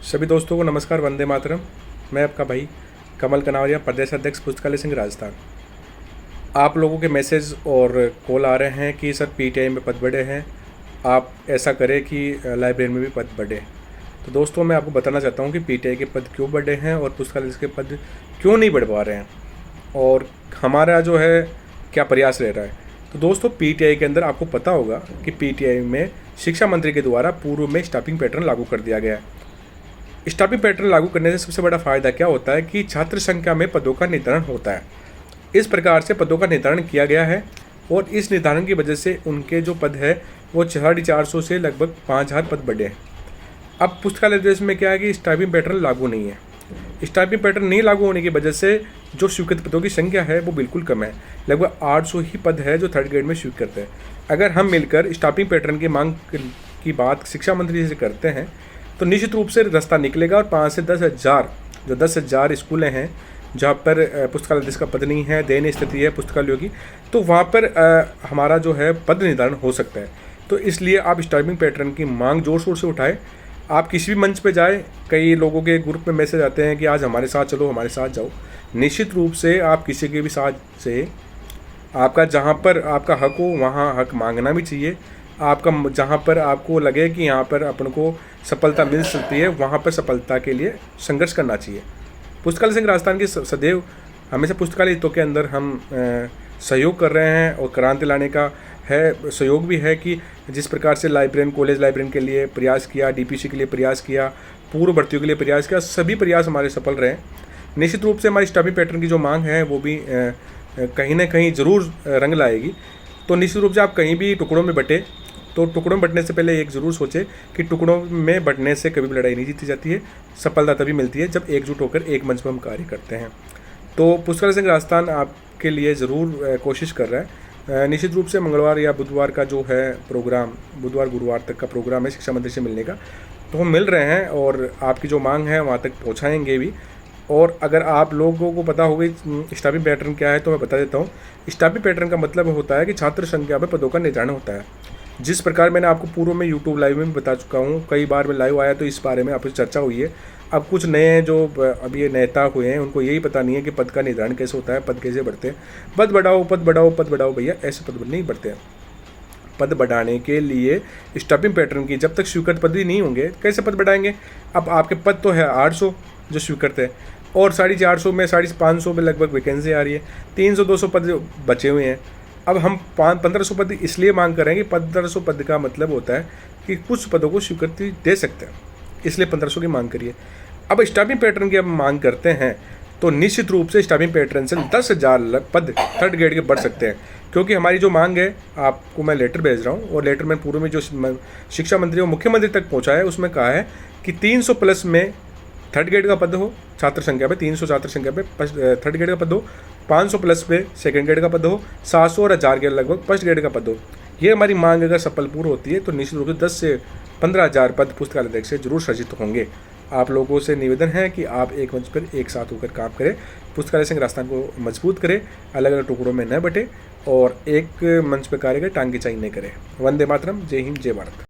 सभी दोस्तों को नमस्कार, वंदे मातरम। मैं आपका भाई कमल कनावरिया, प्रदेश अध्यक्ष पुस्तकालय संघ राजस्थान। आप लोगों के मैसेज और कॉल आ रहे हैं कि सर पीटीआई में पद बढ़े हैं, आप ऐसा करें कि लाइब्रेरी में भी पद बढ़े। तो दोस्तों, मैं आपको बताना चाहता हूं कि पीटीआई के पद क्यों बढ़े हैं और पुस्तकालय के पद क्यों नहीं बढ़ पा रहे हैं और हमारा जो है क्या प्रयास रह रहा है। तो दोस्तों, पीटीआई के अंदर आपको पता होगा कि पीटीआई में शिक्षा मंत्री के द्वारा पूर्व में स्टाफिंग पैटर्न लागू कर दिया गया है। स्टाफिंग पैटर्न लागू करने से सबसे बड़ा फायदा क्या होता है कि छात्र संख्या में पदों का निर्धारण होता है। इस प्रकार से पदों का निर्धारण किया गया है और इस निर्धारण की वजह से उनके जो पद है वो 450 से लगभग 5000 पद बढ़े हैं। अब पुस्तकालय देश में क्या है कि स्टाफिंग पैटर्न लागू नहीं है। स्टाफिंग पैटर्न नहीं लागू होने की वजह से जो स्वीकृत पदों की संख्या है वो बिल्कुल कम है। लगभग 800 ही पद है जो थर्ड ग्रेड में स्वीकृत है। अगर हम मिलकर स्टाफिंग पैटर्न की मांग की बात शिक्षा मंत्री से करते हैं तो निश्चित रूप से रास्ता निकलेगा और 5 से 10,000 जो 10,000 स्कूलें हैं जहाँ पर पुस्तकालय अध्यक्ष का पद नहीं है, दयनीय स्थिति है पुस्तकालयों की, तो वहाँ पर हमारा जो है पद निर्धारण हो सकता है। तो इसलिए आप स्टाफिंग पैटर्न की मांग जोर शोर से उठाएं। आप किसी भी मंच पे जाए, कई लोगों के ग्रुप में मैसेज आते हैं कि आज हमारे साथ चलो, हमारे साथ जाओ। निश्चित रूप से आप किसी के भी साथ से आपका जहाँ पर आपका हक हो वहाँ हक मांगना भी चाहिए। आपका जहाँ पर आपको लगे कि यहाँ पर अपन को सफलता मिल सकती है वहाँ पर सफलता के लिए संघर्ष करना चाहिए। पुस्तकालय संघ राजस्थान की सदैव हमेशा पुस्तकालय हितों के अंदर हम सहयोग कर रहे हैं और क्रांति लाने का है सहयोग भी है कि जिस प्रकार से लाइब्रेरियन कॉलेज लाइब्रेरियन के लिए प्रयास किया, डीपीसी के लिए प्रयास किया, पूर्व भर्तियों के लिए प्रयास किया, सभी प्रयास हमारे सफल रहे। निश्चित रूप से हमारी स्टाफिंग पैटर्न की जो मांग है वो भी कहीं ना कहीं ज़रूर रंग लाएगी। तो निश्चित रूप से आप कहीं भी टुकड़ों में बटे तो टुकड़ों में बंटने से पहले एक ज़रूर सोचें कि टुकड़ों में बंटने से कभी भी लड़ाई नहीं जीती जाती है। सफलता तभी मिलती है जब एकजुट होकर एक मंच पर हम कार्य करते हैं। तो पुस्तकालय संघ राजस्थान आपके लिए ज़रूर कोशिश कर रहा है। निश्चित रूप से मंगलवार या बुधवार का जो है प्रोग्राम, बुधवार गुरुवार तक का प्रोग्राम है शिक्षा मंत्री से मिलने का, तो हम मिल रहे हैं और आपकी जो मांग है वहाँ तक पहुँचाएँगे भी। और अगर आप लोगों को पता होगी स्टाफिंग पैटर्न क्या है तो मैं बता देता हूँ। स्टाफिंग पैटर्न का मतलब होता है कि छात्र संख्या में पदों का निर्धारण होता है। जिस प्रकार मैंने आपको पूर्व में यूट्यूब लाइव में भी बता चुका हूँ, कई बार मैं लाइव आया तो इस बारे में आपसे चर्चा हुई है। अब कुछ नए जो अभी ये नेता हुए हैं उनको यही पता नहीं है कि पद का निर्धारण कैसे होता है, पद कैसे बढ़ते हैं। पद बढ़ाओ, पद बढ़ाओ, पद बढ़ाओ, भैया ऐसे पद नहीं बढ़ते हैं। पद बढ़ाने के लिए स्टाफिंग पैटर्न की जब तक स्वीकृत पद ही नहीं होंगे कैसे पद बढ़ाएंगे। अब आपके पद तो है 800 जो स्वीकृत है और 450 में 550 में लगभग वैकेंसी आ रही है। 300-200 पद बचे हुए हैं। अब हम 1500 पद इसलिए मांग कर रहे हैं कि 1500 पद का मतलब होता है कि कुछ पदों को स्वीकृति दे सकते हैं, इसलिए 1500 की मांग करिए। अब स्टाफिंग पैटर्न की हम मांग करते हैं तो निश्चित रूप से स्टाफिंग पैटर्न से 10,000 पद थर्ड ग्रेड के बढ़ सकते हैं। क्योंकि हमारी जो मांग है, आपको मैं लेटर भेज रहा हूँ और लेटर में पूर्व में जो शिक्षा मंत्री और मुख्यमंत्री तक पहुँचा है उसमें कहा है कि 300 प्लस में थर्ड ग्रेड का पद हो, छात्र संख्या पे 300 छात्र संख्या पे थर्ड ग्रेड का पद हो, 500 प्लस पे सेकंड ग्रेड का पद हो, 700 और 1000 के लगभग फर्स्ट ग्रेड का पद हो। ये हमारी मांग अगर सफल पूर्ण होती है तो निश्चित रूप से 10 से 15,000 पद पुस्तकालय अध्यक्ष से जरूर सृजित होंगे। आप लोगों से निवेदन है कि आप एक मंच पर एक साथ होकर काम करें, पुस्तकालय संघ राजस्थान को मजबूत करें, अलग अलग टुकड़ों में न बटे और एक मंच पर कार्य करें, टांग खिंचाई नहीं करें। वंदे मातरम। जय हिंद, जय भारत।